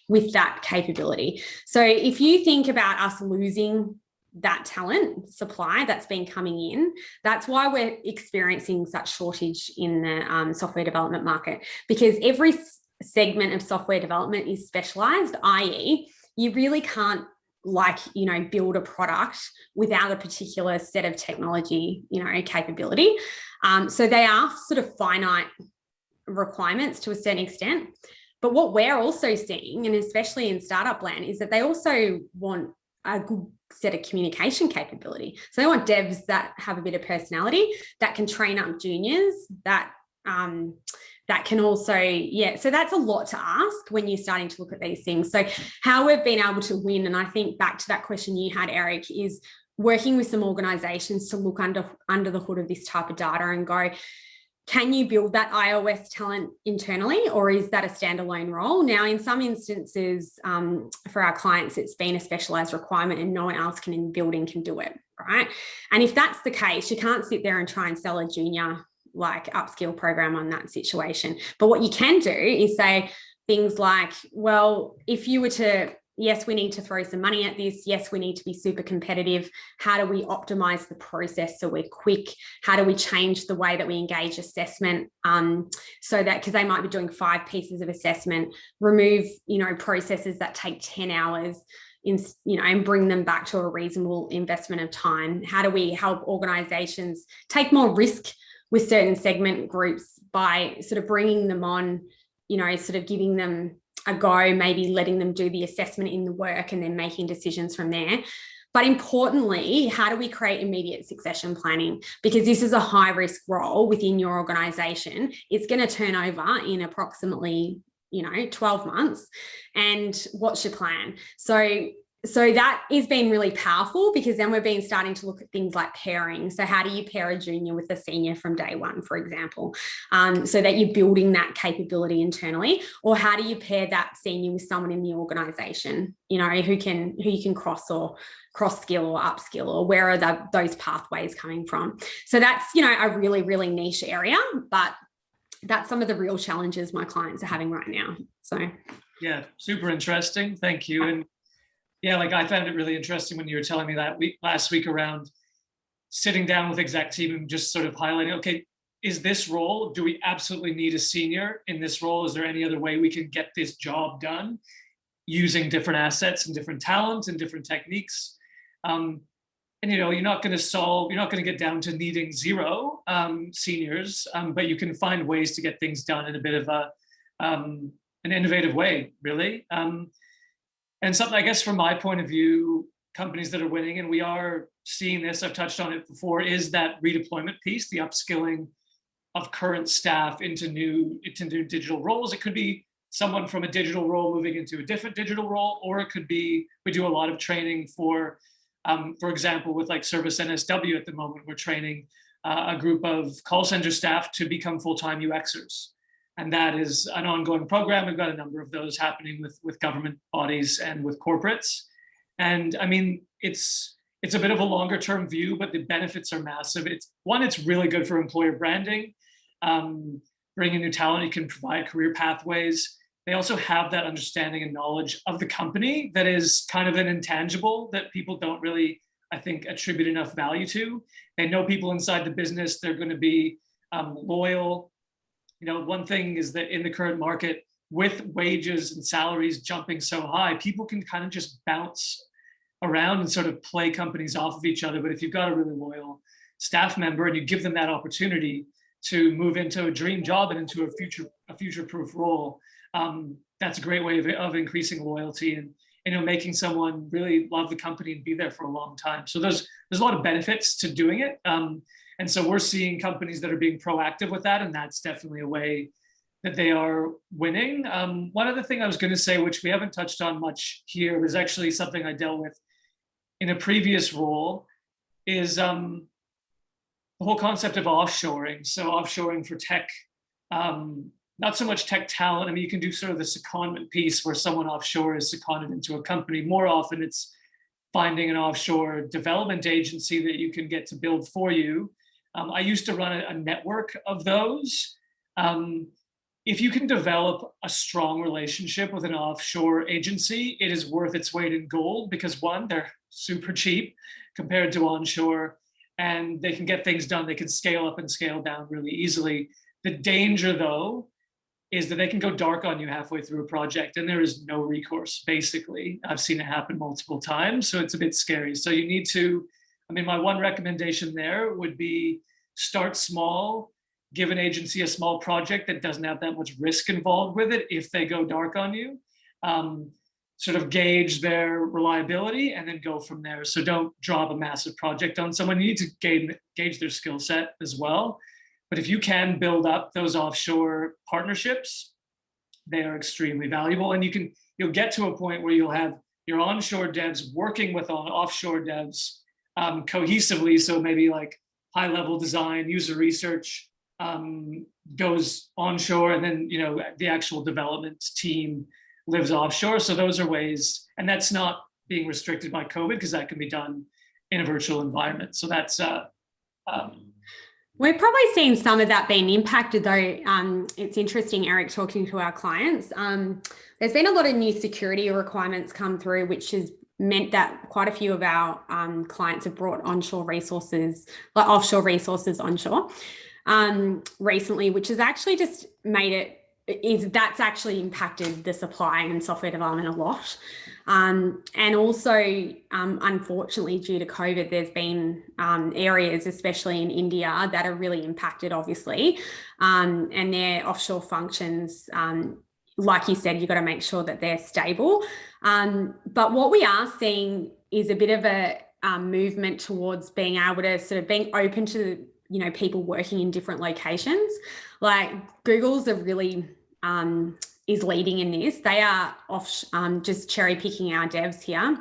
with that capability. So if you think about us losing that talent supply that's been coming in, that's why we're experiencing such shortage in the software development market, because every segment of software development is specialized, i.e. you really can't build a product without a particular set of technology, capability. So they are sort of finite requirements to a certain extent. But what we're also seeing, and especially in startup land, is that they also want a good set of communication capability. So they want devs that have a bit of personality, that can train up juniors, that can also, so that's a lot to ask when you're starting to look at these things. So how we've been able to win, and I think back to that question you had, Eric, is working with some organizations to look under the hood of this type of data and go, can you build that iOS talent internally, or is that a standalone role? Now, in some instances, for our clients, it's been a specialized requirement and no one else in building can do it, right? And if that's the case, you can't sit there and try and sell a junior upskill program on that situation. But what you can do is say things like, well, if you were to, yes, we need to throw some money at this. Yes, we need to be super competitive. How do we optimize the process so we're quick? How do we change the way that we engage assessment so that, because they might be doing 5 pieces of assessment, remove, processes that take 10 hours and bring them back to a reasonable investment of time? How do we help organizations take more risk with certain segment groups by sort of bringing them on, sort of giving them a go, maybe letting them do the assessment in the work and then making decisions from there. But importantly, how do we create immediate succession planning? Because this is a high risk role within your organization. It's going to turn over in approximately, 12 months. And what's your plan? So that has been really powerful, because then we've been starting to look at things like pairing. So how do you pair a junior with a senior from day one, for example, so that you're building that capability internally? Or how do you pair that senior with someone in the organization, who you can cross skill or upskill, or where are those pathways coming from? So that's, a really, really niche area, but that's some of the real challenges my clients are having right now. So yeah, super interesting. Thank you. And yeah, I found it really interesting when you were telling me that last week around sitting down with exec team and just sort of highlighting, okay, is this role, do we absolutely need a senior in this role? Is there any other way we can get this job done using different assets and different talent and different techniques? And you're not going to get down to needing 0 seniors, but you can find ways to get things done in a bit of an innovative way, really. And something, I guess, from my point of view, companies that are winning, and we are seeing this, I've touched on it before, is that redeployment piece, the upskilling of current staff into new digital roles. It could be someone from a digital role moving into a different digital role, or it could be, we do a lot of training for example, with Service NSW at the moment, we're training a group of call center staff to become full-time UXers. And that is an ongoing program. We've got a number of those happening with government bodies and with corporates. And I mean, it's a bit of a longer term view, but the benefits are massive. It's really good for employer branding. Bringing new talent, you can provide career pathways. They also have that understanding and knowledge of the company that is kind of an intangible that people don't really, I think, attribute enough value to. They know people inside the business. They're going to be loyal. You know, one thing is that in the current market, with wages and salaries jumping so high, people can kind of just bounce around and sort of play companies off of each other. But if you've got a really loyal staff member and you give them that opportunity to move into a dream job and into a future-proof role, that's a great way of increasing loyalty and, you know, making someone really love the company and be there for a long time. So there's a lot of benefits to doing it. And so we're seeing companies that are being proactive with that, and that's definitely a way that they are winning. One other thing I was going to say, which we haven't touched on much here, was actually something I dealt with in a previous role, is the whole concept of offshoring. So offshoring for tech, not so much tech talent. I mean, you can do sort of the secondment piece where someone offshore is seconded into a company. More often it's finding an offshore development agency that you can get to build for you. I used to run a network of those. If you can develop a strong relationship with an offshore agency, it is worth its weight in gold because one, they're super cheap compared to onshore, and they can get things done. They can scale up and scale down really easily. The danger, though, is that they can go dark on you halfway through a project, and there is no recourse, basically. I've seen it happen multiple times, so it's a bit scary. So you need to, I mean, my one recommendation there would be start small, give an agency a small project that doesn't have that much risk involved with it if they go dark on you. Sort of gauge their reliability and then go from there. So don't drop a massive project on someone. You need to gauge their skill set as well. But if you can build up those offshore partnerships, they are extremely valuable. And you'll get to a point where you'll have your onshore devs working with offshore devs cohesively. So maybe like high level design, user research goes onshore, and then, you know, the actual development team lives offshore. So those are ways, and that's not being restricted by COVID because that can be done in a virtual environment. So that's we're probably seeing some of that being impacted though. It's interesting, Eric, talking to our clients. There's been a lot of new security requirements come through, which has meant that quite a few of our clients have brought onshore resources, like offshore resources onshore recently, which has actually just made that's actually impacted the supply and software development a lot. And also, unfortunately, due to COVID, there's been areas, especially in India, that are really impacted, obviously. And their offshore functions, like you said, you've got to make sure that they're stable. But what we are seeing is a bit of a movement towards being able to sort of being open to, you know, people working in different locations. Like Google's a really is leading in this. They are just cherry picking our devs here.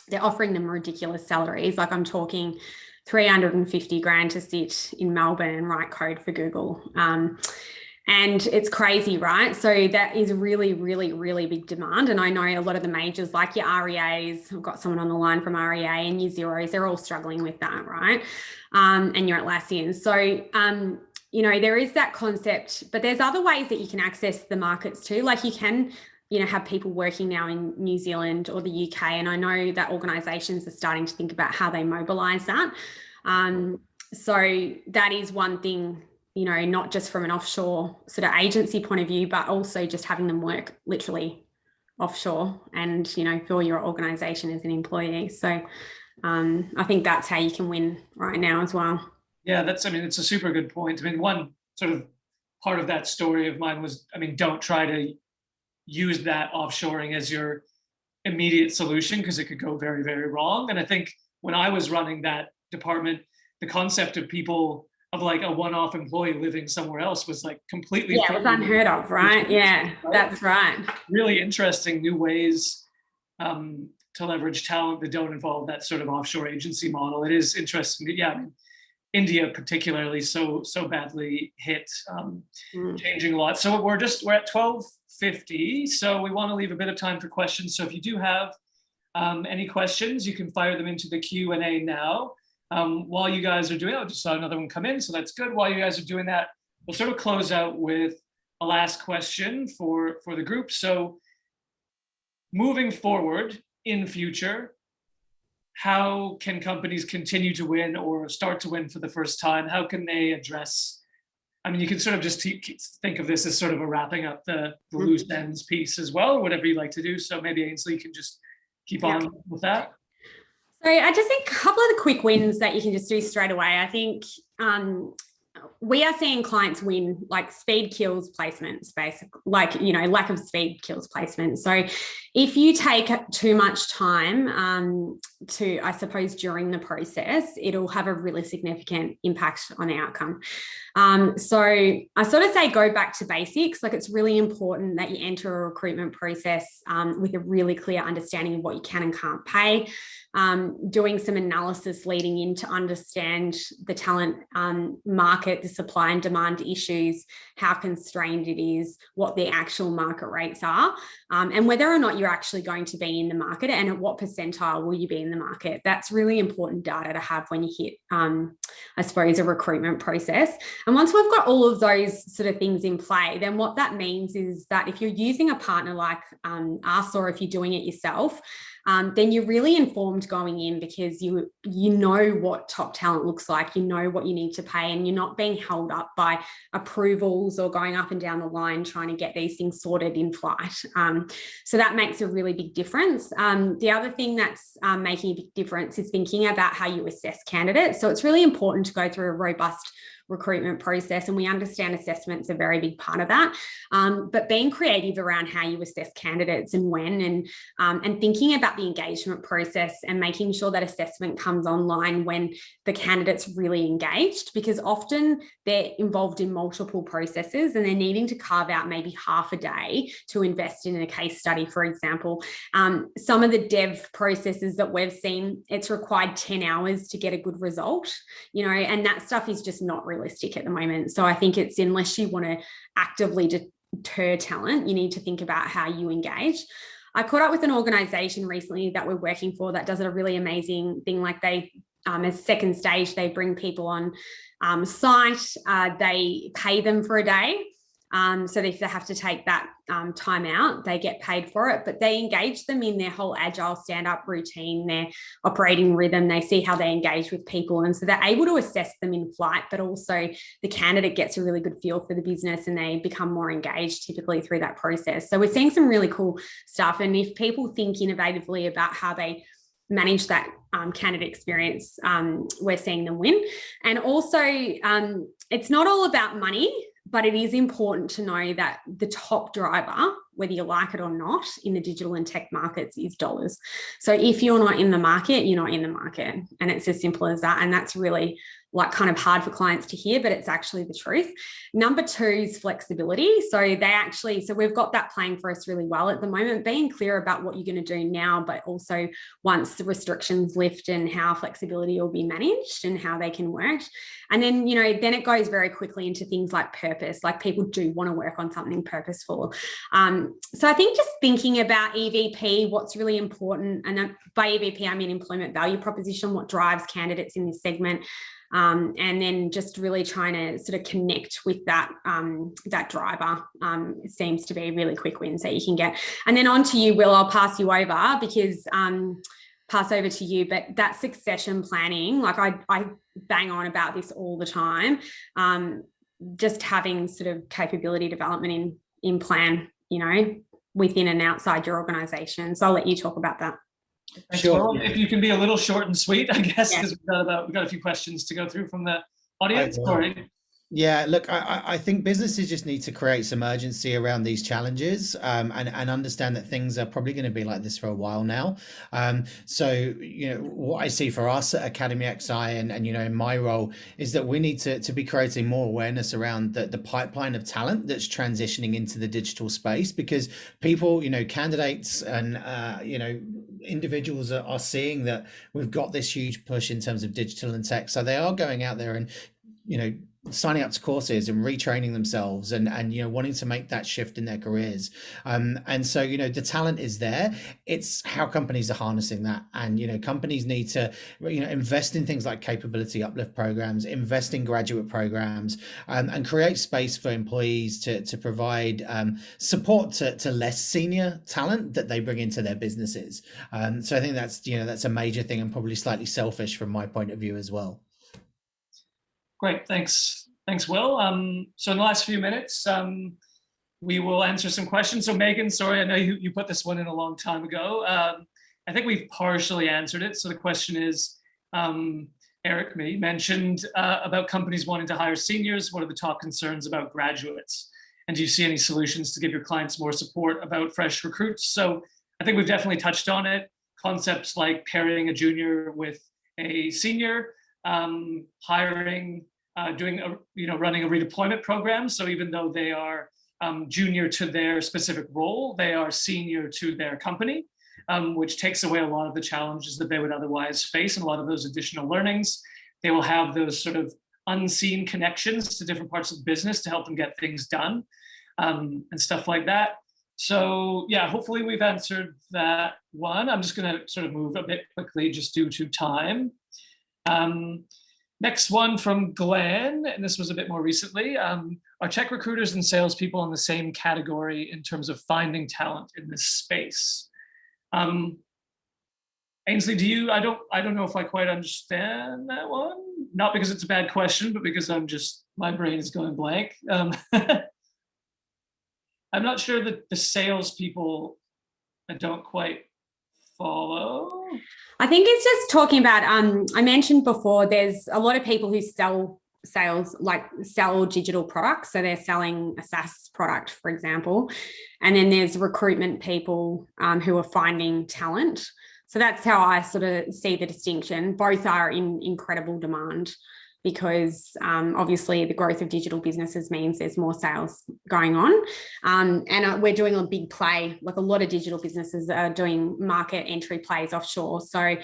They're offering them ridiculous salaries. Like I'm talking 350 grand to sit in Melbourne and write code for Google. And it's crazy, right? So that is really, really, really big demand. And I know a lot of the majors, like your REAs, I've got someone on the line from REA, and your Xeros, they're all struggling with that, right? And your Atlassians. So, you know, there is that concept, but there's other ways that you can access the markets too. Like you can, you know, have people working now in New Zealand or the UK. And I know that organizations are starting to think about how they mobilize that. So that is one thing, you know, not just from an offshore sort of agency point of view, but also just having them work literally offshore and, you know, for your organization as an employee. So I think that's how you can win right now as well. Yeah, I mean, it's a super good point. I mean, one sort of part of that story of mine was, I mean, don't try to use that offshoring as your immediate solution because it could go very, very wrong. And I think when I was running that department, the concept of people of like a one-off employee living somewhere else was like completely it was unheard of, right? Yeah, that's right. Really interesting new ways to leverage talent that don't involve that sort of offshore agency model. It is interesting. Yeah, I mean, India particularly so badly hit, changing a lot. So we're at 12:50, so we want to leave a bit of time for questions. So if you do have any questions, you can fire them into the Q&A now. While you guys are doing it, I just saw another one come in, so that's good. While you guys are doing that, we'll sort of close out with a last question for the group. So moving forward in future, how can companies continue to win or start to win for the first time? How can they address, I mean, you can sort of just think of this as sort of a wrapping up the loose ends piece as well, whatever you like to do. So maybe Ainsley can just keep on with that. So I just think a couple of the quick wins that you can just do straight away. I think we are seeing clients win, like speed kills placements, basically, like, you know, lack of speed kills placements. So if you take too much time to, I suppose, during the process, it'll have a really significant impact on the outcome. So I sort of say go back to basics. Like, it's really important that you enter a recruitment process with a really clear understanding of what you can and can't pay. Doing some analysis leading in to understand the talent market, the supply and demand issues, how constrained it is, what the actual market rates are, and whether or not you're actually going to be in the market and at what percentile will you be in the market. That's really important data to have when you hit, I suppose, a recruitment process. And once we've got all of those sort of things in play, then what that means is that if you're using a partner like us, or if you're doing it yourself, then you're really informed going in, because you know what top talent looks like, you know what you need to pay, and you're not being held up by approvals or going up and down the line trying to get these things sorted in flight. So that makes a really big difference. The other thing that's making a big difference is thinking about how you assess candidates. So it's really important to go through a robust recruitment process, and we understand assessment's a very big part of that, but being creative around how you assess candidates and when, and thinking about the engagement process and making sure that assessment comes online when the candidate's really engaged, because often they're involved in multiple processes and they're needing to carve out maybe half a day to invest in a case study, for example. Some of the dev processes that we've seen, it's required 10 hours to get a good result, you know, and that stuff is just not realistic at the moment. So I think it's, unless you want to actively deter talent, you need to think about how you engage. I caught up with an organization recently that we're working for that does a really amazing thing. Like, they, as second stage, they bring people on site, they pay them for a day. So if they have to take that time out, they get paid for it, but they engage them in their whole agile stand-up routine, their operating rhythm. They see how they engage with people. And so they're able to assess them in flight, but also the candidate gets a really good feel for the business and they become more engaged typically through that process. So we're seeing some really cool stuff. And if people think innovatively about how they manage that candidate experience, we're seeing them win. And also, it's not all about money, but it is important to know that the top driver, whether you like it or not, in the digital and tech markets is dollars. So if you're not in the market, you're not in the market. And it's as simple as that. And that's really like kind of hard for clients to hear, but it's actually the truth. Number two is flexibility. So we've got that playing for us really well at the moment, being clear about what you're going to do now, but also once the restrictions lift, and how flexibility will be managed and how they can work. And then, you know, then it goes very quickly into things like purpose, like people do want to work on something purposeful. So I think just thinking about EVP, what's really important, and by EVP, I mean employment value proposition, what drives candidates in this segment. And then just really trying to sort of connect with that driver. It seems to be a really quick wins that you can get. And then on to you, Will, I'll pass you over, because pass over to you, but that succession planning, like I bang on about this all the time, just having sort of capability development in plan, you know, within and outside your organization. So I'll let you talk about that. Thanks, Sure. Will. If you can be a little short and sweet, I guess, Yeah. because we've got a few questions to go through from the audience. Sorry. Yeah, look, I think businesses just need to create some urgency around these challenges, and understand that things are probably going to be like this for a while now. So, what I see for us at Academy XI and in my role is that we need to be creating more awareness around the pipeline of talent that's transitioning into the digital space, because people, candidates and, individuals are seeing that we've got this huge push in terms of digital and tech. So they are going out there and, you know, signing up to courses and retraining themselves and wanting to make that shift in their careers, and so the talent is there. It's how companies are harnessing that, and companies need to invest in things like capability uplift programs, invest in graduate programs, and create space for employees to provide support to less senior talent that they bring into their businesses. So I think that's a major thing, and probably slightly selfish from my point of view as well. Great, thanks, Will. So in the last few minutes, we will answer some questions. So Megan, sorry, I know you put this one in a long time ago. I think we've partially answered it. So the question is, Eric mentioned about companies wanting to hire seniors. What are the top concerns about graduates? And do you see any solutions to give your clients more support about fresh recruits? So I think we've definitely touched on it. Concepts like pairing a junior with a senior, hiring, running a redeployment program. So even though they are junior to their specific role, they are senior to their company, which takes away a lot of the challenges that they would otherwise face and a lot of those additional learnings. They will have those sort of unseen connections to different parts of the business to help them get things done, and stuff like that. So yeah, hopefully we've answered that one. I'm just going to sort of move a bit quickly just due to time. Next one from Glenn, and this was a bit more recently. Are tech recruiters and salespeople in the same category in terms of finding talent in this space? Ainsley, do you? I don't know if I quite understand that one. Not because it's a bad question, but because my brain is going blank. I'm not sure that the salespeople, I don't quite follow. I think it's just talking about, I mentioned before, there's a lot of people who sell digital products. So they're selling a SaaS product, for example. And then there's recruitment people who are finding talent. So that's how I sort of see the distinction. Both are in incredible demand, because obviously the growth of digital businesses means there's more sales going on. And we're doing a big play, like a lot of digital businesses are doing market entry plays offshore. So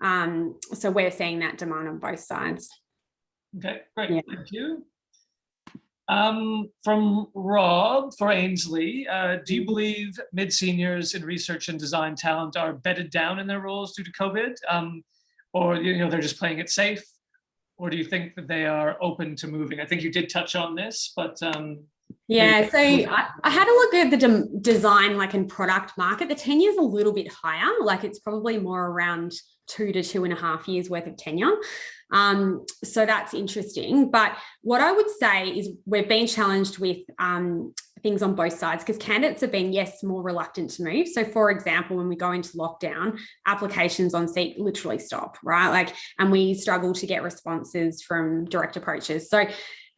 we're seeing that demand on both sides. Okay, great, yeah. Thank you. From Rob for Ainsley, do you believe mid-seniors in research and design talent are bedded down in their roles due to COVID? Or they're just playing it safe? Or do you think that they are open to moving? I think you did touch on this, but yeah. So I had a look at the design and product market. The tenure is a little bit higher. It's probably more around 2 to 2.5 years worth of tenure. So that's interesting. But what I would say is we've been challenged with things on both sides, because candidates have been, yes, more reluctant to move. So for example, when we go into lockdown, applications on Seek literally stop, right? And we struggle to get responses from direct approaches. So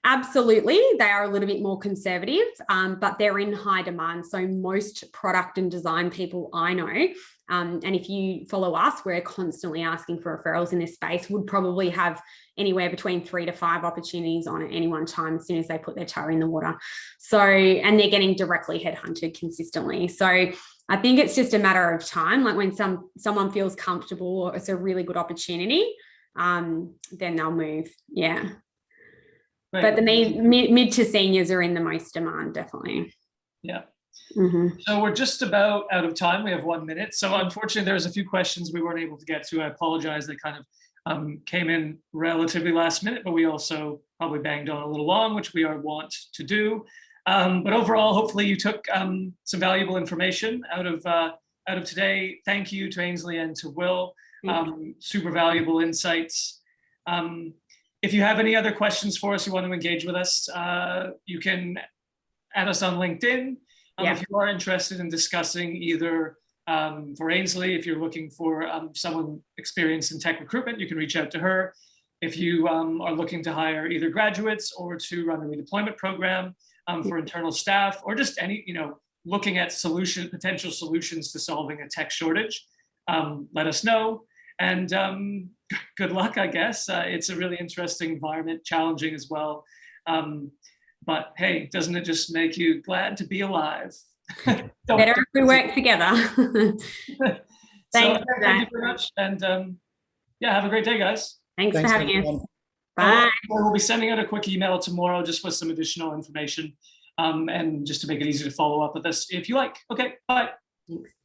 absolutely, they are a little bit more conservative, but they're in high demand. So most product and design people I know, and if you follow us, we're constantly asking for referrals in this space, would probably have anywhere between 3 to 5 opportunities on at any one time as soon as they put their toe in the water. So, and they're getting directly headhunted consistently. So I think it's just a matter of time. When someone feels comfortable or it's a really good opportunity, then they'll move. Yeah. Right. But the mid to seniors are in the most demand, definitely. Yeah. Mm-hmm. So we're just about out of time. We have 1 minute. So unfortunately, there's a few questions we weren't able to get to. I apologize. They kind of came in relatively last minute, but we also probably banged on a little long, which we are wont to do. But overall, hopefully you took some valuable information out of today. Thank you to Ainsley and to Will. Super valuable insights. If you have any other questions for us, you want to engage with us, you can add us on LinkedIn. If you are interested in discussing either for Ainsley, if you're looking for someone experienced in tech recruitment, you can reach out to her. if you are looking to hire either graduates or to run a redeployment program for internal staff, or just any, looking at potential solutions to solving a tech shortage, let us know. And good luck, I guess. It's a really interesting environment, challenging as well. But hey, doesn't it just make you glad to be alive? Better if we work together. Thank you very much. And yeah, have a great day, guys. Thanks for having us. Bye. We'll be sending out a quick email tomorrow just with some additional information and just to make it easy to follow up with us if you like. Okay, bye. Thanks.